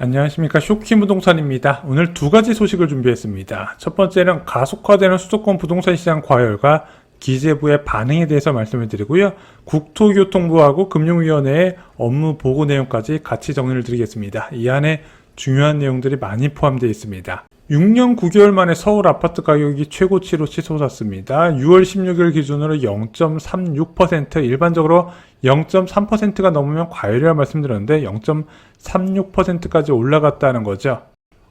안녕하십니까. 쇼키부동산입니다. 오늘 두 가지 소식을 준비했습니다. 첫 번째는 가속화되는 수도권 부동산 시장 과열과 기재부의 반응에 대해서 말씀을 드리고요. 국토교통부하고 금융위원회의 업무 보고 내용까지 같이 정리를 드리겠습니다. 이 안에 중요한 내용들이 많이 포함되어 있습니다. 6년 9개월 만에 서울 아파트 가격이 최고치로 치솟았습니다. 6월 16일 기준으로 0.36%, 일반적으로 0.3%가 넘으면 과열이라 말씀드렸는데 0.36%까지 올라갔다는 거죠.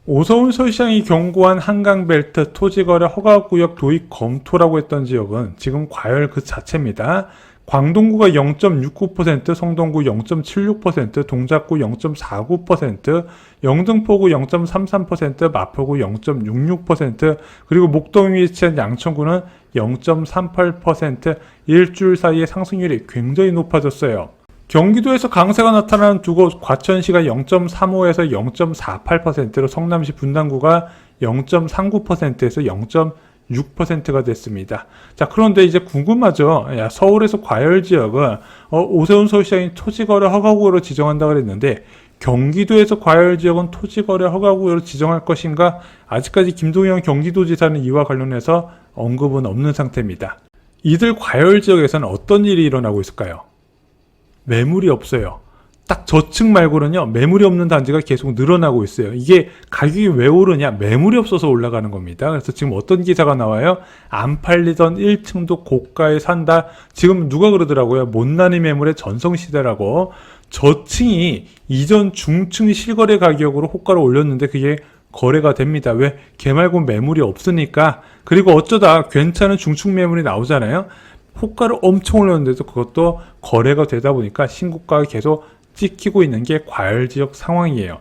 오서울 서시장이 경고한 한강벨트 토지거래 허가구역 도입 검토라고 했던 지역은 지금 과열 그 자체입니다. 광동구가 0.69%, 성동구 0.76%, 동작구 0.49%, 영등포구 0.33%, 마포구 0.66%, 그리고 목동에 위치한 양천구는 0.38%, 일주일 사이에 상승률이 굉장히 높아졌어요. 경기도에서 강세가 나타나는 두 곳, 과천시가 0.35에서 0.48%로 성남시 분당구가 0.39%에서 0.6%가 됐습니다. 자, 그런데 이제 궁금하죠. 야, 서울에서 과열 지역은 오세훈 서울시장이 토지거래 허가구역으로 지정한다고 그랬는데 경기도에서 과열 지역은 토지거래 허가구역으로 지정할 것인가? 아직까지 김동연 경기도지사는 이와 관련해서 언급은 없는 상태입니다. 이들 과열 지역에서는 어떤 일이 일어나고 있을까요? 매물이 없어요. 딱 저층 말고는요, 매물이 없는 단지가 계속 늘어나고 있어요. 이게 가격이 왜 오르냐? 매물이 없어서 올라가는 겁니다. 그래서 지금 어떤 기사가 나와요? 안 팔리던 1층도 고가에 산다. 지금 누가 그러더라고요? 못난이 매물의 전성시대라고. 저층이 이전 중층 실거래 가격으로 호가를 올렸는데 그게 거래가 됩니다. 왜? 걔 말고 매물이 없으니까. 그리고 어쩌다 괜찮은 중층 매물이 나오잖아요. 호가를 엄청 올렸는데도 그것도 거래가 되다 보니까 신고가가 계속 찍히고 있는 게 과열지역 상황이에요.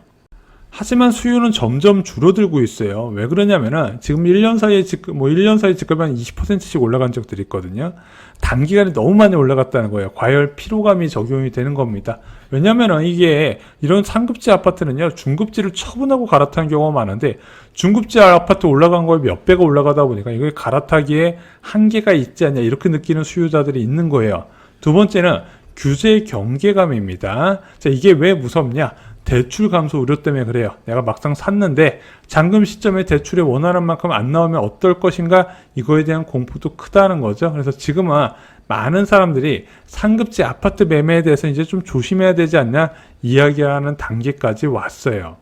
하지만 수요는 점점 줄어들고 있어요. 왜 그러냐면은 지금 1년 사이에 집값이 한 20%씩 올라간 적들이 있거든요. 단기간에 너무 많이 올라갔다는 거예요. 과열 피로감이 적용이 되는 겁니다. 왜냐면은 이게 이런 상급지 아파트는요, 중급지를 처분하고 갈아타는 경우가 많은데 중급지 아파트 올라간 거에 몇 배가 올라가다 보니까 이걸 갈아타기에 한계가 있지 않냐 이렇게 느끼는 수요자들이 있는 거예요. 두 번째는 규제 경계감입니다. 자, 이게 왜 무섭냐? 대출 감소 우려 때문에 그래요. 내가 막상 샀는데 잔금 시점에 대출이 원하는 만큼 안 나오면 어떨 것인가? 이거에 대한 공포도 크다는 거죠. 그래서 지금은 많은 사람들이 상급지 아파트 매매에 대해서 이제 좀 조심해야 되지 않냐? 이야기하는 단계까지 왔어요.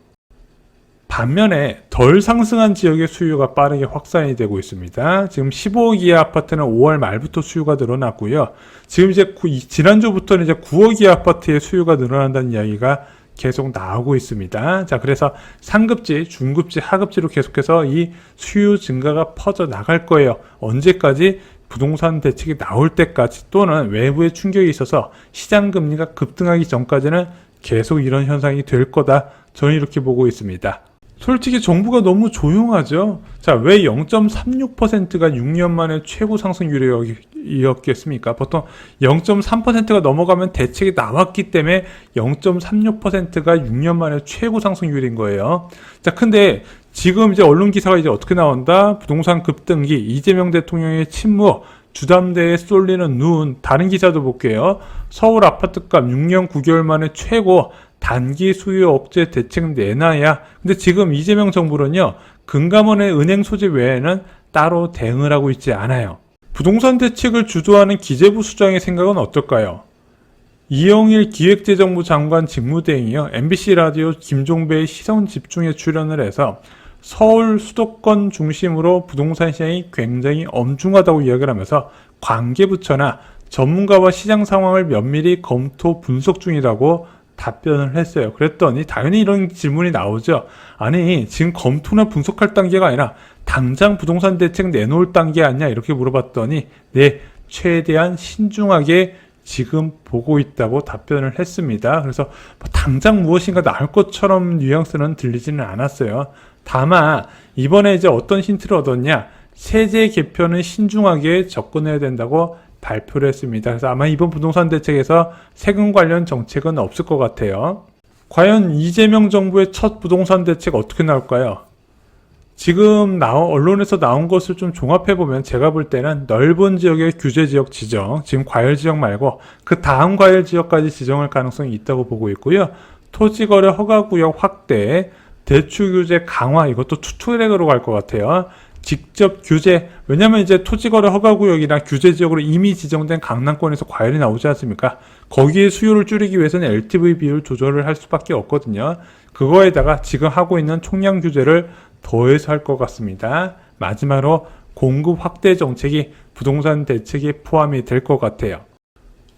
반면에 덜 상승한 지역의 수요가 빠르게 확산이 되고 있습니다. 지금 15억 이하 아파트는 5월 말부터 수요가 늘어났고요. 지금 이제 지난주부터는 이제 9억 이하 아파트의 수요가 늘어난다는 이야기가 계속 나오고 있습니다. 자, 그래서 상급지, 중급지, 하급지로 계속해서 이 수요 증가가 퍼져 나갈 거예요. 언제까지? 부동산 대책이 나올 때까지 또는 외부의 충격이 있어서 시장 금리가 급등하기 전까지는 계속 이런 현상이 될 거다. 저는 이렇게 보고 있습니다. 솔직히 정부가 너무 조용하죠. 자, 왜 0.36%가 6년 만에 최고 상승률이었겠습니까? 보통 0.3%가 넘어가면 대책이 나왔기 때문에 0.36%가 6년 만에 최고 상승률인 거예요. 자, 근데 지금 이제 언론 기사가 이제 어떻게 나온다? 부동산 급등기, 이재명 대통령의 침묵, 주담대에 쏠리는 눈. 다른 기사도 볼게요. 서울 아파트값 6년 9개월 만에 최고, 단기 수요 억제 대책 내놔야. 근데 지금 이재명 정부는요, 금감원의 은행 소집 외에는 따로 대응을 하고 있지 않아요. 부동산 대책을 주도하는 기재부 수장의 생각은 어떨까요? 이영일 기획재정부 장관 직무대행이요, MBC 라디오 김종배의 시선 집중에 출연을 해서 서울 수도권 중심으로 부동산 시장이 굉장히 엄중하다고 이야기를 하면서 관계부처나 전문가와 시장 상황을 면밀히 검토 분석 중이라고 답변을 했어요. 그랬더니 당연히 이런 질문이 나오죠. 아니, 지금 검토나 분석할 단계가 아니라 당장 부동산 대책 내놓을 단계 아니냐 이렇게 물어봤더니 네, 최대한 신중하게 지금 보고 있다고 답변을 했습니다. 그래서 당장 무엇인가 나올 것처럼 뉘앙스는 들리지는 않았어요. 다만 이번에 이제 어떤 힌트를 얻었냐? 세제 개편은 신중하게 접근해야 된다고 발표를 했습니다. 그래서 아마 이번 부동산 대책에서 세금 관련 정책은 없을 것 같아요. 과연 이재명 정부의 첫 부동산 대책 어떻게 나올까요? 지금 언론에서 나온 것을 좀 종합해보면 제가 볼 때는 넓은 지역의 규제 지역 지정, 지금 과열 지역 말고 그 다음 과열 지역까지 지정할 가능성이 있다고 보고 있고요. 토지거래 허가구역 확대, 대출 규제 강화, 이것도 투트랙으로 갈 것 같아요. 직접 규제, 왜냐면 이제 토지거래 허가구역이나 규제지역으로 이미 지정된 강남권에서 과열이 나오지 않습니까? 거기에 수요를 줄이기 위해서는 LTV 비율 조절을 할 수밖에 없거든요. 그거에다가 지금 하고 있는 총량 규제를 더해서 할 것 같습니다. 마지막으로 공급 확대 정책이 부동산 대책에 포함이 될 것 같아요.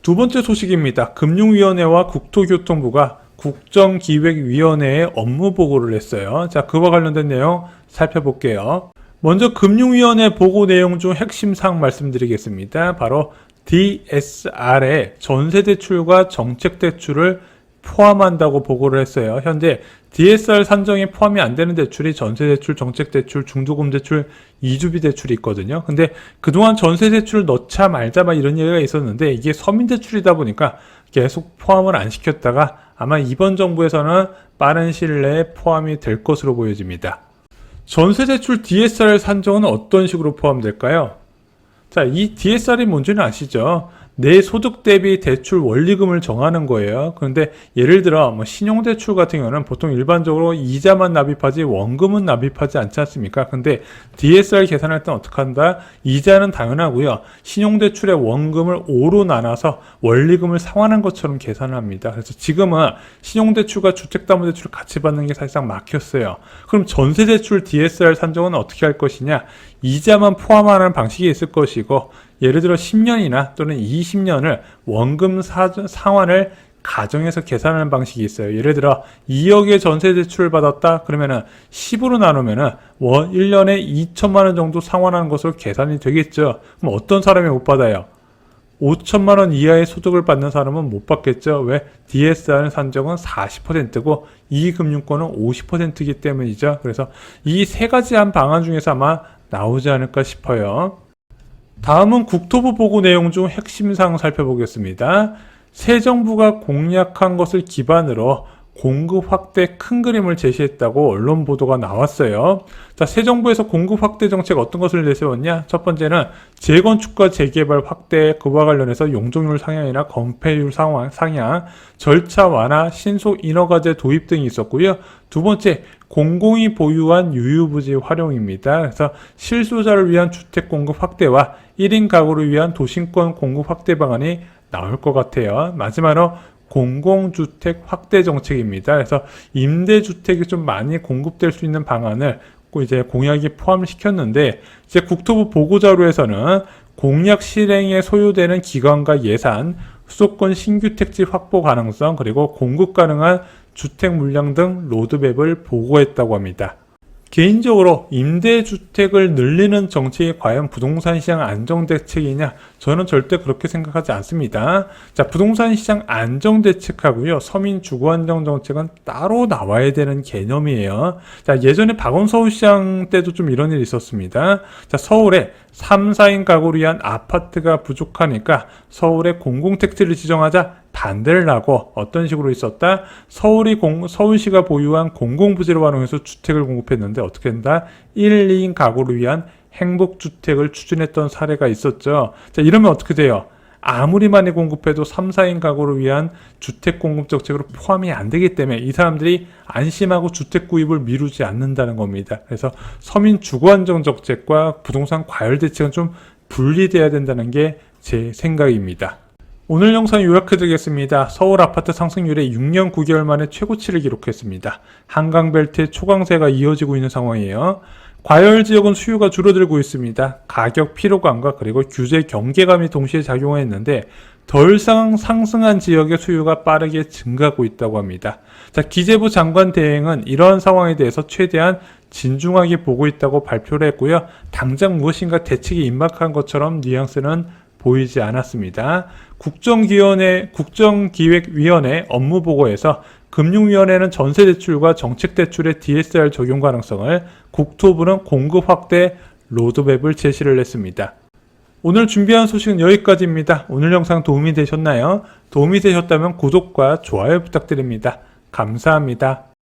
두 번째 소식입니다. 금융위원회와 국토교통부가 국정기획위원회에 업무 보고를 했어요. 자, 그와 관련된 내용 살펴볼게요. 먼저 금융위원회 보고 내용 중 핵심 사항 말씀드리겠습니다. 바로 DSR에 전세대출과 정책대출을 포함한다고 보고를 했어요. 현재 DSR 산정에 포함이 안 되는 대출이 전세대출, 정책대출, 중도금대출, 이주비대출이 있거든요. 근데 그동안 전세대출 넣자 말자 막 이런 얘기가 있었는데 이게 서민대출이다 보니까 계속 포함을 안 시켰다가 아마 이번 정부에서는 빠른 시일 내에 포함이 될 것으로 보여집니다. 전세대출 DSR 산정은 어떤 식으로 포함될까요? 자, 이 DSR이 뭔지는 아시죠? 내 소득 대비 대출 원리금을 정하는 거예요. 그런데 예를 들어 신용대출 같은 경우는 보통 일반적으로 이자만 납입하지 원금은 납입하지 않지 않습니까? 근데 DSR 계산할 때는 어떻게 한다? 이자는 당연하고요. 신용대출의 원금을 5로 나눠서 원리금을 상환한 것처럼 계산을 합니다. 그래서 지금은 신용대출과 주택담보대출을 같이 받는 게 사실상 막혔어요. 그럼 전세대출 DSR 산정은 어떻게 할 것이냐? 이자만 포함하는 방식이 있을 것이고 예를 들어 10년이나 또는 20년을 원금 상환을 가정해서 계산하는 방식이 있어요. 예를 들어 2억의 전세 대출을 받았다 그러면은 10으로 나누면은 1년에 2천만 원 정도 상환하는 것으로 계산이 되겠죠. 그럼 어떤 사람이 못 받아요? 5천만 원 이하의 소득을 받는 사람은 못 받겠죠. 왜? DSR 산정은 40%고 이금융권은 50%이기 때문이죠. 그래서 이 세 가지 한 방안 중에서 아마 나오지 않을까 싶어요. 다음은 국토부 보고 내용 중 핵심 사항 살펴보겠습니다. 새 정부가 공약한 것을 기반으로 공급 확대 큰 그림을 제시했다고 언론 보도가 나왔어요. 자, 새 정부에서 공급 확대 정책 어떤 것을 내세웠냐? 첫 번째는 재건축과 재개발 확대, 그와 관련해서 용적률 상향이나 건폐율 상향, 절차 완화, 신속 인허가제 도입 등이 있었고요. 두 번째, 공공이 보유한 유유부지 활용입니다. 그래서 실소자를 위한 주택 공급 확대와 1인 가구를 위한 도심권 공급 확대 방안이 나올 것 같아요. 마지막으로 공공주택 확대 정책입니다. 그래서 임대주택이 좀 많이 공급될 수 있는 방안을 이제 공약에 포함시켰는데 이제 국토부 보고자료에서는 공약 실행에 소요되는 기간과 예산, 수도권 신규 택지 확보 가능성, 그리고 공급 가능한 주택 물량 등 로드맵을 보고했다고 합니다. 개인적으로 임대주택을 늘리는 정책이 과연 부동산 시장 안정대책이냐? 저는 절대 그렇게 생각하지 않습니다. 자, 부동산 시장 안정대책하고요, 서민 주거안정 정책은 따로 나와야 되는 개념이에요. 자, 예전에 박원서울시장 때도 좀 이런 일이 있었습니다. 자, 서울에 3, 4인 가구를 위한 아파트가 부족하니까 서울에 공공택지를 지정하자 반대를 하고 어떤 식으로 있었다? 서울시가 보유한 공공부지를 활용해서 주택을 공급했는데 어떻게 된다? 1, 2인 가구를 위한 행복주택을 추진했던 사례가 있었죠. 자, 이러면 어떻게 돼요? 아무리 많이 공급해도 3, 4인 가구를 위한 주택 공급 정책으로 포함이 안 되기 때문에 이 사람들이 안심하고 주택 구입을 미루지 않는다는 겁니다. 그래서 서민 주거안정 정책과 부동산 과열 대책은 좀 분리돼야 된다는 게 제 생각입니다. 오늘 영상 요약해드리겠습니다. 서울 아파트 상승률이 6년 9개월 만에 최고치를 기록했습니다. 한강벨트의 초강세가 이어지고 있는 상황이에요. 과열 지역은 수요가 줄어들고 있습니다. 가격 피로감과 그리고 규제 경계감이 동시에 작용했는데 덜 상승한 지역의 수요가 빠르게 증가하고 있다고 합니다. 자, 기재부 장관 대행은 이러한 상황에 대해서 최대한 진중하게 보고 있다고 발표를 했고요. 당장 무엇인가 대책이 임박한 것처럼 뉘앙스는 보이지 않았습니다. 국정기획위원회 업무보고에서 금융위원회는 전세대출과 정책대출의 DSR 적용 가능성을, 국토부는 공급 확대 로드맵을 제시를 했습니다. 오늘 준비한 소식은 여기까지입니다. 오늘 영상 도움이 되셨나요? 도움이 되셨다면 구독과 좋아요 부탁드립니다. 감사합니다.